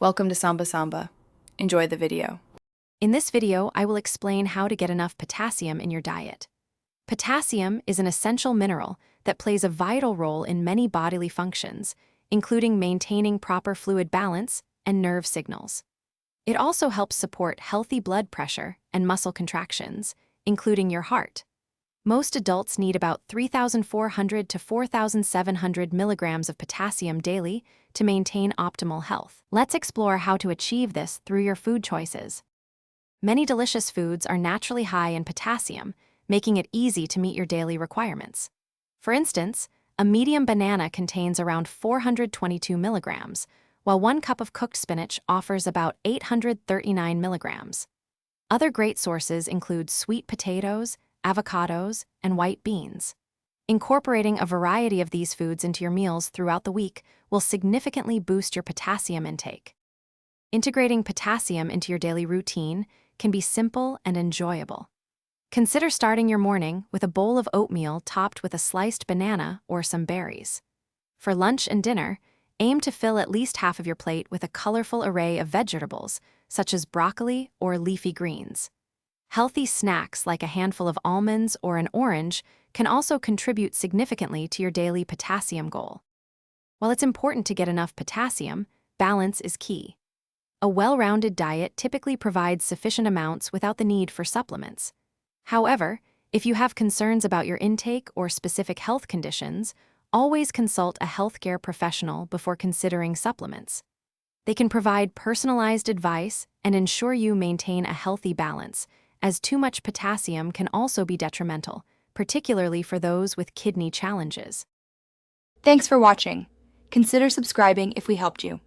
Welcome to Samba Samba. Enjoy the video. In this video, I will explain how to get enough potassium in your diet. Potassium is an essential mineral that plays a vital role in many bodily functions, including maintaining proper fluid balance and nerve signals. It also helps support healthy blood pressure and muscle contractions, including your heart. Most adults need about 3,400 to 4,700 milligrams of potassium daily to maintain optimal health. Let's explore how to achieve this through your food choices. Many delicious foods are naturally high in potassium, making it easy to meet your daily requirements. For instance, a medium banana contains around 422 milligrams, while 1 cup of cooked spinach offers about 839 milligrams. Other great sources include sweet potatoes, avocados, and white beans. Incorporating a variety of these foods into your meals throughout the week will significantly boost your potassium intake. Integrating potassium into your daily routine can be simple and enjoyable. Consider starting your morning with a bowl of oatmeal topped with a sliced banana or some berries. For lunch and dinner, aim to fill at least half of your plate with a colorful array of vegetables, such as broccoli or leafy greens. Healthy snacks like a handful of almonds or an orange can also contribute significantly to your daily potassium goal. While it's important to get enough potassium, balance is key. A well-rounded diet typically provides sufficient amounts without the need for supplements. However, if you have concerns about your intake or specific health conditions, always consult a healthcare professional before considering supplements. They can provide personalized advice and ensure you maintain a healthy balance, as too much potassium can also be detrimental, particularly for those with kidney challenges. Thanks for watching. Consider subscribing if we helped you.